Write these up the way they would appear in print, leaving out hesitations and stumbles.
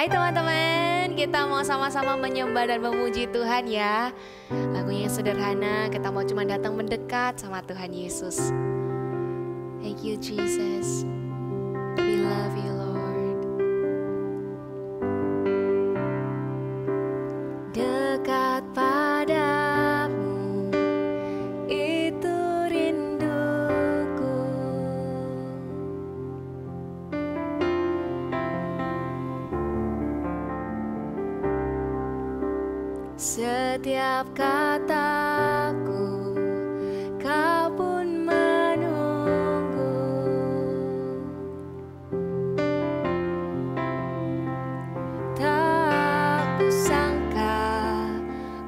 Hai teman-teman, kita mau sama-sama menyembah dan memuji Tuhan ya. Lagunya yang sederhana, kita mau cuma datang mendekat sama Tuhan Yesus. Thank you Jesus, we love you Lord. Dekat padamu, itu rinduku. Setiap kataku, kau pun menunggu. Tak kusangka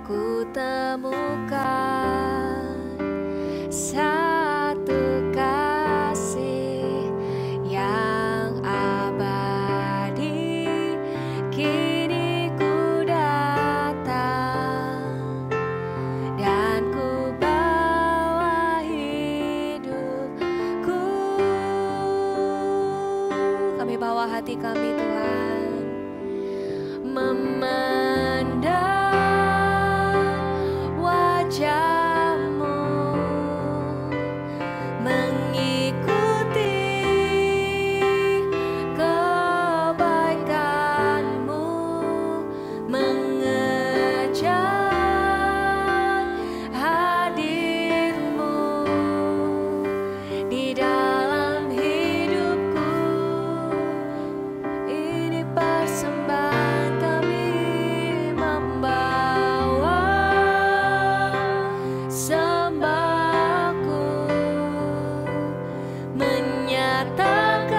ku temukan satu kasih yang abadi. Kini ku datang dan ku bawa hidupku. Kami bawa hati kami Tuhan, memandang wajah-Mu, mengikuti kebaikan-Mu, mengejar hadir-Mu di dalam hidupku. Ini persembahan kami, membawa sembahku, menyatakan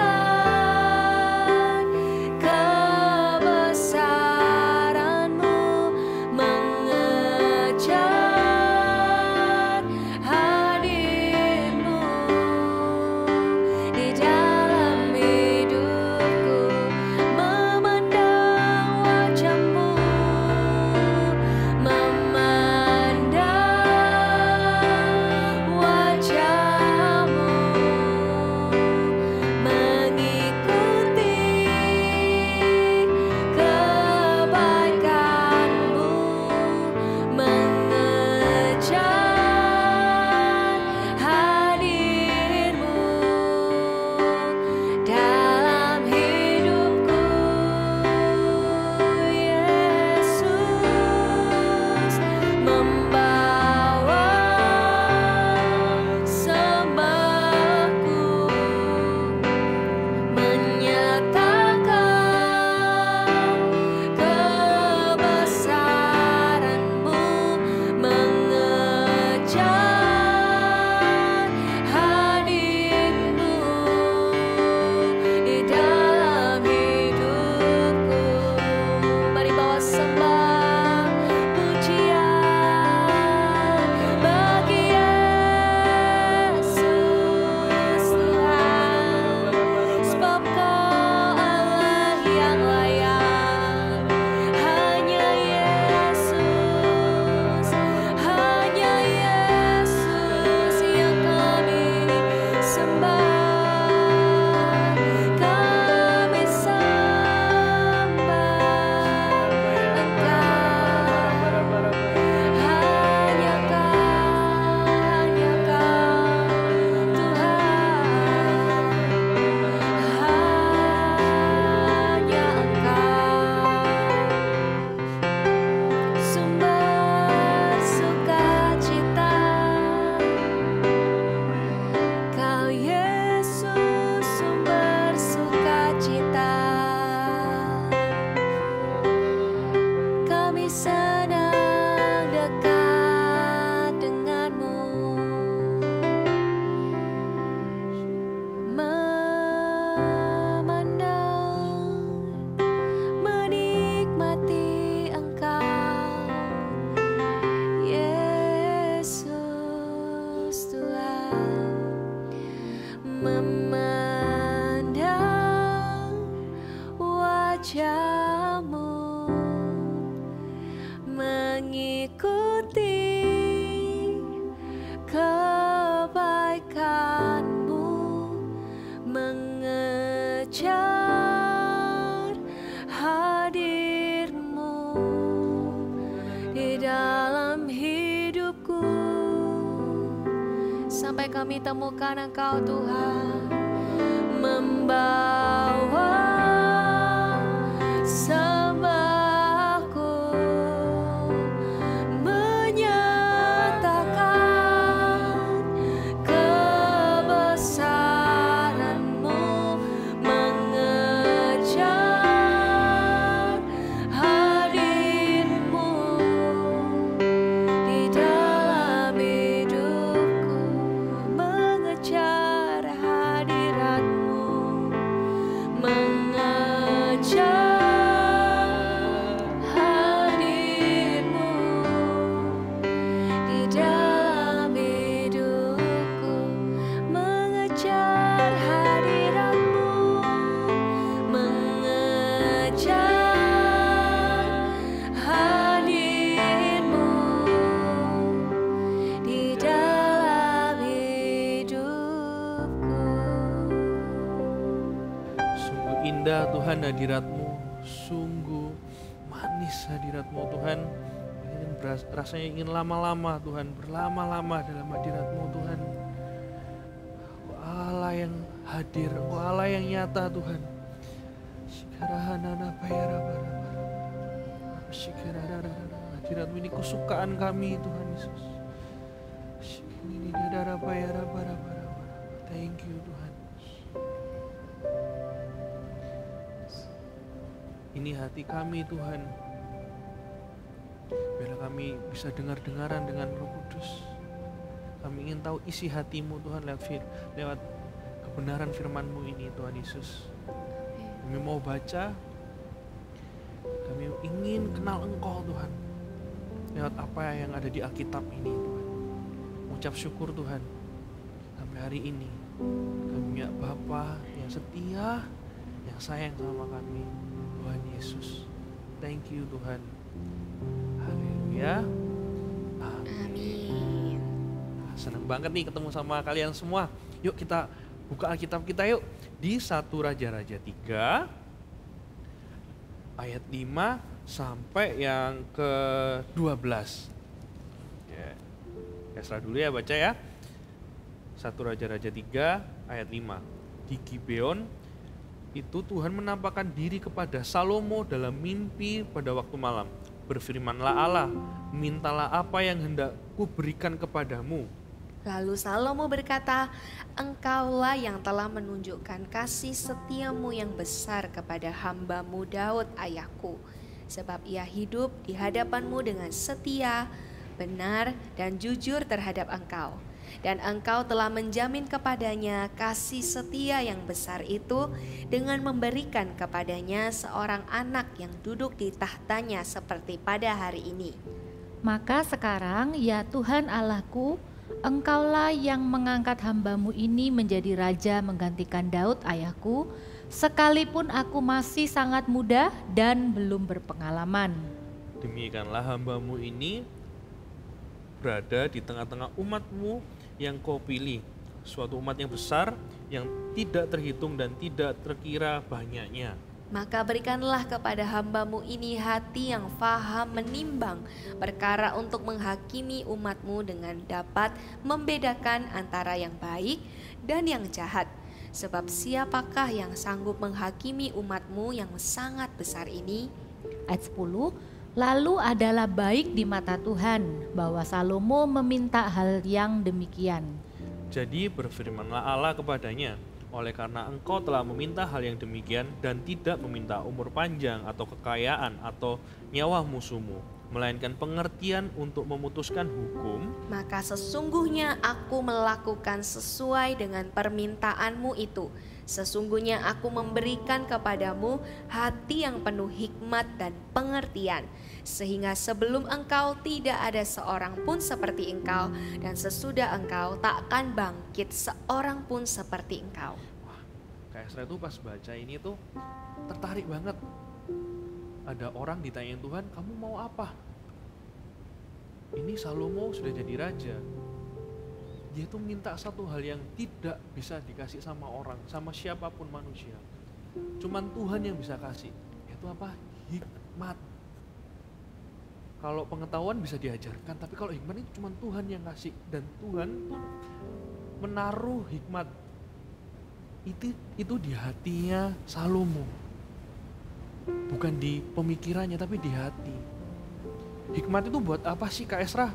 kebesaran-Mu, mengejar hadir-Mu di dalam hidupku, memandang wajah-Mu, memandang wajah-Mu, mengikuti kebaikan-Mu, mengejar hadir-Mu dalam hidupku. Yesus, membawa sembahku, menyatakan kebesaran-Mu, mengejar hadir-Mu di dalam hidupku. Mari bawa sembah pujian bagi Yesus Tuhan, sebab Kau Allah yang layak. Hanya Yesus yang kami sembah. Kami sembah Engkau, hanya Kau Tuhan, hanya Engkau sumber sukacita. Kau Yesus sumber sukacita. Kami senang dekat denganmu, memandang, menikmati Engkau, Yesus Tuhan, memandang wajah-Mu, mengikuti kebaikan-Mu, mengejar hadir sampai kami temukan Engkau Tuhan, membawa sembahku, menyatakan kebesaran-Mu, mengejar hadir-Mu di dalam hidupku, mengejar hadirat-Mu, mengejar hadir-Mu di dalam hidupku, mengejar hadirat-Mu, mengejar hadir-Mu di dalam hidupku. Sungguh indah Tuhan hadirat-Mu, sungguh manis hadirat-Mu Tuhan. Rasanya ingin lama-lama Tuhan, berlama-lama dalam hadirat-Mu Tuhan. Engkau Allah yang hadir, Engkau Allah yang nyata Tuhan. Hadirat-Mu ini kesukaan kami Tuhan Yesus. Thank you Tuhan. Ini hati kami Tuhan. Biarlah kami bisa dengar-dengaran dengan Roh Kudus. Kami ingin tahu isi hati-Mu Tuhan lewat kebenaran firman-Mu ini Tuhan Yesus. Kami mau baca, kami ingin kenal Engkau Tuhan. Lewat apa yang ada di Alkitab ini Tuhan. Ucap syukur Tuhan. Sampai hari ini kami punya Bapa yang setia, yang sayang sama kami, Tuhan Yesus. Thank you Tuhan. Haleluya. Amin. Senang banget nih ketemu sama kalian semua. Yuk kita buka Alkitab kita yuk. Di 1 Raja-Raja 3 ayat 5 sampai yang ke-12. Ya. Esra dulu ya baca ya. 1 Raja-Raja 3 ayat 5. Di Gibeon itu Tuhan menampakkan diri kepada Salomo dalam mimpi pada waktu malam. Berfirmanlah Allah, mintalah apa yang hendak kuberikan kepadamu. Lalu Salomo berkata, Engkaulah yang telah menunjukkan kasih setiamu yang besar kepada hamba-Mu Daud ayahku. Sebab ia hidup di hadapan-Mu dengan setia, benar, dan jujur terhadap Engkau. Dan Engkau telah menjamin kepadanya kasih setia yang besar itu dengan memberikan kepadanya seorang anak yang duduk di tahtanya seperti pada hari ini. Maka sekarang ya Tuhan Allahku, Engkaulah yang mengangkat hamba-Mu ini menjadi raja menggantikan Daud ayahku, sekalipun aku masih sangat muda dan belum berpengalaman. Demikianlah hamba-Mu ini berada di tengah-tengah umat-Mu yang Kau pilih, suatu umat yang besar yang tidak terhitung dan tidak terkira banyaknya. Maka berikanlah kepada hamba-Mu ini hati yang faham menimbang perkara untuk menghakimi umat-Mu dengan dapat membedakan antara yang baik dan yang jahat. Sebab siapakah yang sanggup menghakimi umat-Mu yang sangat besar ini? Ayat 10, lalu adalah baik di mata Tuhan bahwa Salomo meminta hal yang demikian. Jadi berfirmanlah Allah kepadanya, oleh karena engkau telah meminta hal yang demikian dan tidak meminta umur panjang atau kekayaan atau nyawa musuhmu, melainkan pengertian untuk memutuskan hukum, Maka sesungguhnya aku melakukan sesuai dengan permintaanmu itu. Sesungguhnya aku memberikan kepadamu hati yang penuh hikmat dan pengertian, sehingga sebelum engkau tidak ada seorang pun seperti engkau, dan sesudah engkau takkan bangkit seorang pun seperti engkau. Kak Esra itu pas baca ini tuh tertarik banget. Ada orang ditanyain Tuhan, kamu mau apa? Ini Salomo sudah jadi raja. Dia tuh minta satu hal yang tidak bisa dikasih sama orang, sama siapapun manusia. Cuman Tuhan yang bisa kasih. Itu apa? Hikmat. Kalau pengetahuan bisa diajarkan, tapi kalau hikmat itu cuma Tuhan yang kasih. Dan Tuhan tuh menaruh hikmat itu di hatinya Salomo. Bukan di pemikirannya tapi di hati. Hikmat itu buat apa sih Kak Esra?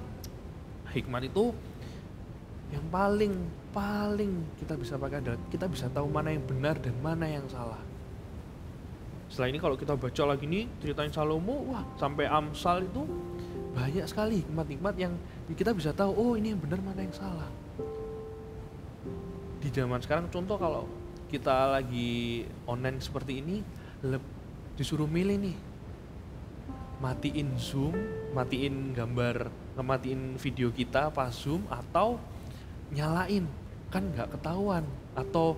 Hikmat itu yang paling kita bisa pakai adalah kita bisa tahu mana yang benar dan mana yang salah. Setelah ini kalau kita baca lagi nih ceritain Salomo, wah sampai Amsal itu banyak sekali hikmat-hikmat yang kita bisa tahu, oh ini yang benar mana yang salah. Di zaman sekarang contoh kalau kita lagi online seperti ini, disuruh milih nih, matiin Zoom, matiin gambar, ngematiin video kita pas Zoom atau nyalain, kan nggak ketahuan. Atau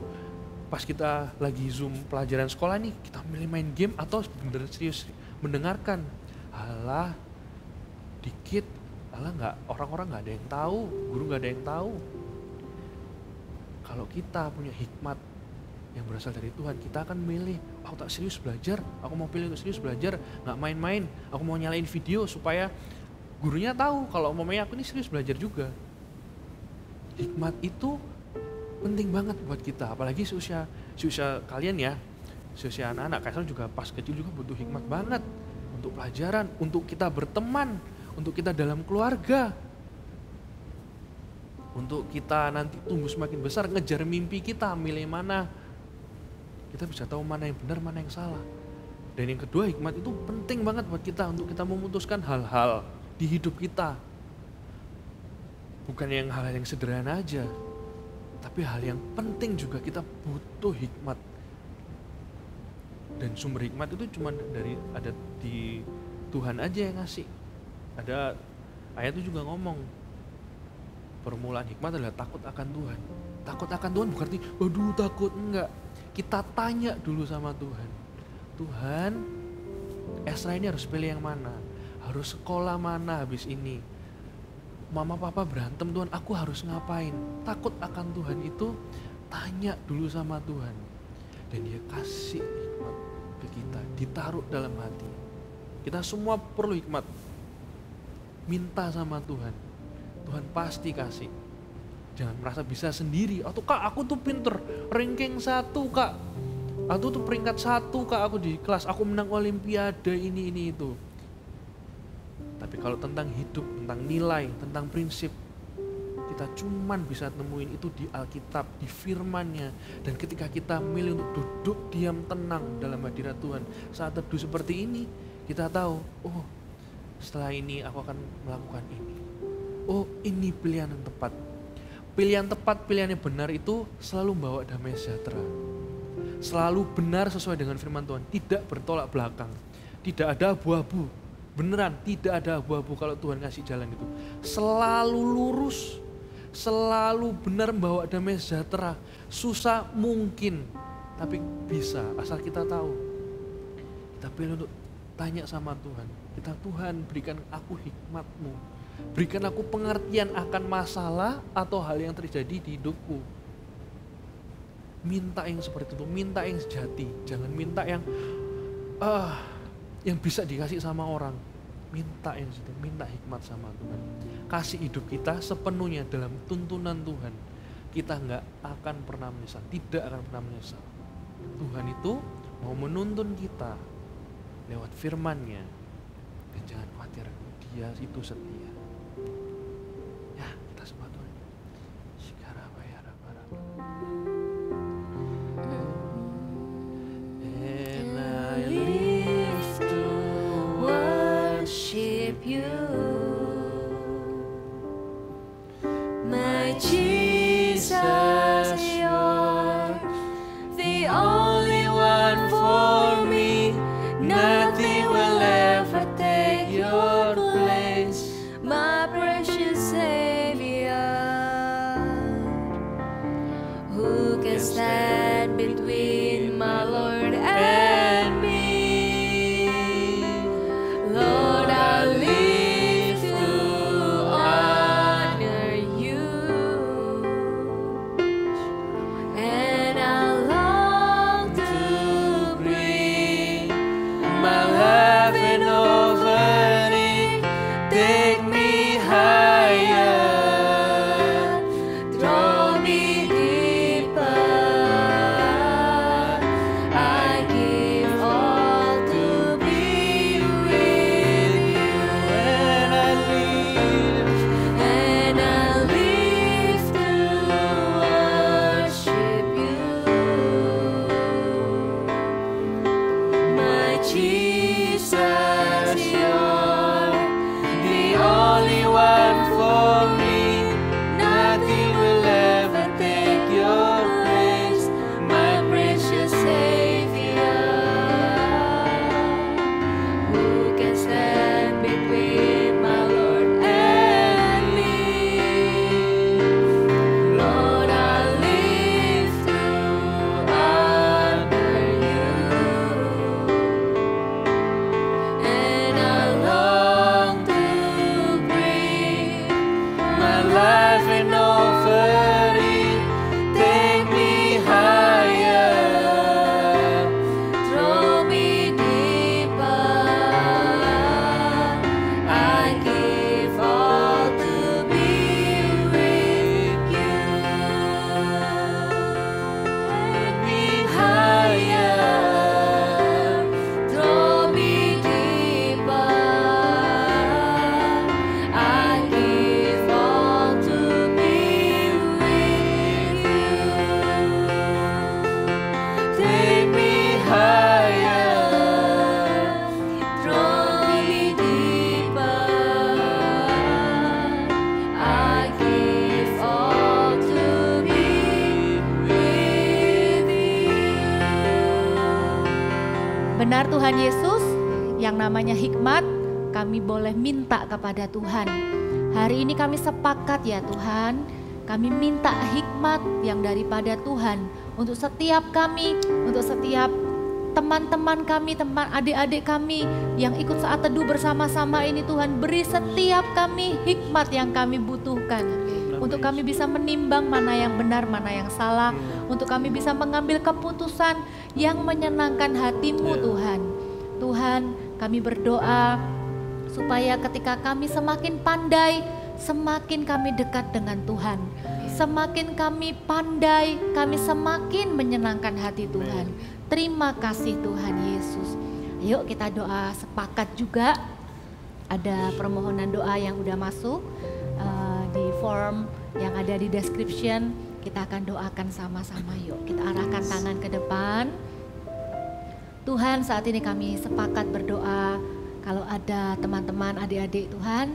pas kita lagi Zoom pelajaran sekolah nih, kita milih main game atau bener serius mendengarkan. Alah, dikit, alah nggak, orang-orang nggak ada yang tahu, guru nggak ada yang tahu. Kalau kita punya hikmat yang berasal dari Tuhan, kita akan milih, aku tak serius belajar, aku mau pilih untuk serius belajar, nggak main-main, aku mau nyalain video supaya gurunya tahu kalau mamanya aku ini serius belajar juga. Hikmat itu penting banget buat kita, apalagi seusia kalian ya, seusia anak-anak. Kaisar juga pas kecil juga butuh hikmat banget untuk pelajaran, untuk kita berteman, untuk kita dalam keluarga, untuk kita nanti tumbuh semakin besar, ngejar mimpi kita, milih mana, kita bisa tahu mana yang benar, mana yang salah. Dan yang kedua, hikmat itu penting banget buat kita untuk kita memutuskan hal-hal di hidup kita. Bukan yang hal-hal yang sederhana aja, tapi hal yang penting juga kita butuh hikmat. Dan sumber hikmat itu cuma ada di Tuhan aja yang ngasih. Ada ayat itu juga ngomong, permulaan hikmat adalah takut akan Tuhan. Takut akan Tuhan bukan arti, waduh takut, enggak. Kita tanya dulu sama Tuhan. Tuhan, Esra ini harus pilih yang mana? Harus sekolah mana habis ini? Mama papa berantem Tuhan, aku harus ngapain? Takut akan Tuhan itu tanya dulu sama Tuhan. Dan Dia kasih hikmat ke kita, ditaruh dalam hati. Kita semua perlu hikmat. Minta sama Tuhan. Tuhan pasti kasih. Jangan merasa bisa sendiri. Atau Kak, aku tuh pinter, ranking 1 Kak. Aku tuh peringkat 1 Kak, aku di kelas, aku menang olimpiade ini itu. Tapi kalau tentang hidup, tentang nilai, tentang prinsip, kita cuman bisa temuin itu di Alkitab, di firman-Nya. Dan ketika kita milih untuk duduk diam tenang dalam hadirat Tuhan, saat teduh seperti ini, kita tahu, oh setelah ini aku akan melakukan ini. Oh ini pilihan yang tepat. Pilihan tepat, pilihan yang benar itu selalu membawa damai sejahtera. Selalu benar sesuai dengan firman Tuhan, tidak bertolak belakang. Tidak ada abu-abu, beneran tidak ada abu-abu kalau Tuhan ngasih jalan itu. Selalu lurus, selalu benar membawa damai sejahtera. Susah mungkin, tapi bisa asal kita tahu. Kita pilih untuk tanya sama Tuhan. Kita, Tuhan berikan aku hikmat-Mu. Berikan aku pengertian akan masalah atau hal yang terjadi di hidupku. Minta yang seperti itu, minta yang sejati. Jangan minta yang bisa dikasih sama orang. Minta yang situ, minta hikmat sama Tuhan. Kasih hidup kita sepenuhnya dalam tuntunan Tuhan. Kita nggak akan pernah menyesal, tidak akan pernah menyesal. Tuhan itu mau menuntun kita lewat firman-Nya. Dan jangan khawatir, Dia itu setia. Ya, kita semua Tuhan. And I live to worship You, my Jesus, You're the only one for me. Nothing will ever take Your place, my precious Savior. Who can stand between my Lord and me? Lord, I live to honor You, and I long to bring my life and offering. Take me higher, draw me Benar Tuhan Yesus, yang namanya hikmat kami boleh minta kepada Tuhan. Hari ini kami sepakat ya Tuhan, kami minta hikmat yang daripada Tuhan untuk setiap kami, untuk setiap teman-teman kami, teman adik-adik kami yang ikut saat teduh bersama-sama ini. Tuhan, beri setiap kami hikmat yang kami butuhkan, untuk kami bisa menimbang mana yang benar, mana yang salah, untuk kami bisa mengambil keputusan yang menyenangkan hati-Mu Tuhan. Tuhan, kami berdoa supaya ketika kami semakin pandai, semakin kami dekat dengan Tuhan. Semakin kami pandai, kami semakin menyenangkan hati Tuhan. Terima kasih Tuhan Yesus. Yuk kita doa sepakat juga. Ada permohonan doa yang udah masuk di form yang ada di description. Kita akan doakan sama-sama. Yuk kita arahkan tangan ke depan. Tuhan, saat ini kami sepakat berdoa. Kalau ada teman-teman adik-adik Tuhan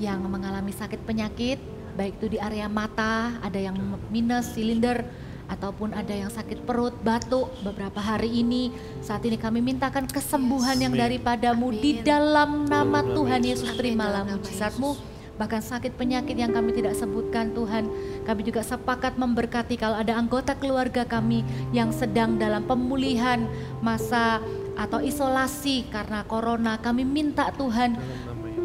yang mengalami sakit penyakit, baik itu di area mata, ada yang minus, silinder, ataupun ada yang sakit perut, batuk beberapa hari ini. Saat ini kami mintakan kesembuhan yang daripada-Mu di dalam nama Tuhan Yesus. Terimalah mujizat-Mu. Bahkan sakit penyakit yang kami tidak sebutkan Tuhan, kami juga sepakat memberkati kalau ada anggota keluarga kami yang sedang dalam pemulihan masa atau isolasi karena corona. Kami minta Tuhan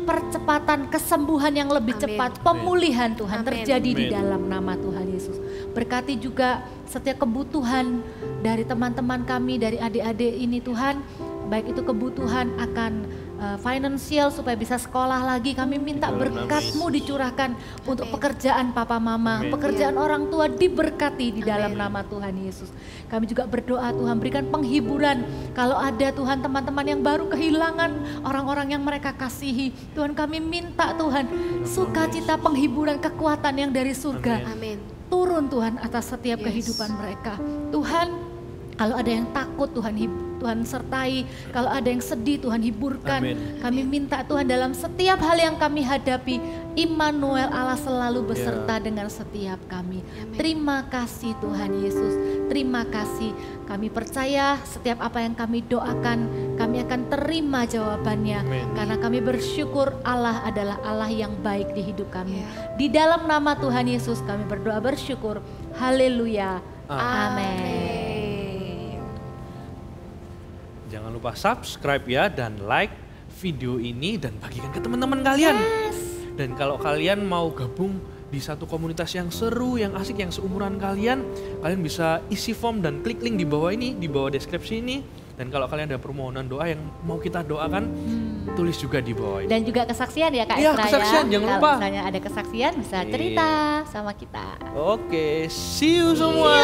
percepatan kesembuhan yang lebih cepat, pemulihan Tuhan terjadi di dalam nama Tuhan Yesus. Berkati juga setiap kebutuhan dari teman-teman kami, dari adik-adik ini Tuhan, baik itu kebutuhan akan finansial supaya bisa sekolah lagi. Kami minta berkat-Mu dicurahkan untuk pekerjaan papa mama, pekerjaan orang tua diberkati di dalam nama Tuhan Yesus. Kami juga berdoa Tuhan, berikan penghiburan kalau ada Tuhan teman-teman yang baru kehilangan orang-orang yang mereka kasihi. Tuhan, kami minta Tuhan sukacita, penghiburan, kekuatan yang dari surga turun Tuhan atas setiap kehidupan mereka. Tuhan, kalau ada yang takut Tuhan sertai, kalau ada yang sedih Tuhan hiburkan. Kami minta Tuhan dalam setiap hal yang kami hadapi, Immanuel Allah selalu beserta dengan setiap kami. Terima kasih Tuhan Yesus, terima kasih. Kami percaya setiap apa yang kami doakan, kami akan terima jawabannya. Karena kami bersyukur Allah adalah Allah yang baik di hidup kami. Di dalam nama Tuhan Yesus kami berdoa bersyukur. Haleluya. Amin. Jangan lupa subscribe ya dan like video ini dan bagikan ke teman-teman kalian. Dan kalau kalian mau gabung di satu komunitas yang seru, yang asik, yang seumuran kalian, kalian bisa isi form dan klik link di bawah ini, di bawah deskripsi ini. Dan kalau kalian ada permohonan doa yang mau kita doakan, tulis juga di bawah ini. Dan juga kesaksian ya Kak Iya, Esra kesaksian, ya. jangan Kalau lupa. misalnya ada kesaksian bisa cerita sama kita. Oke, see you semua.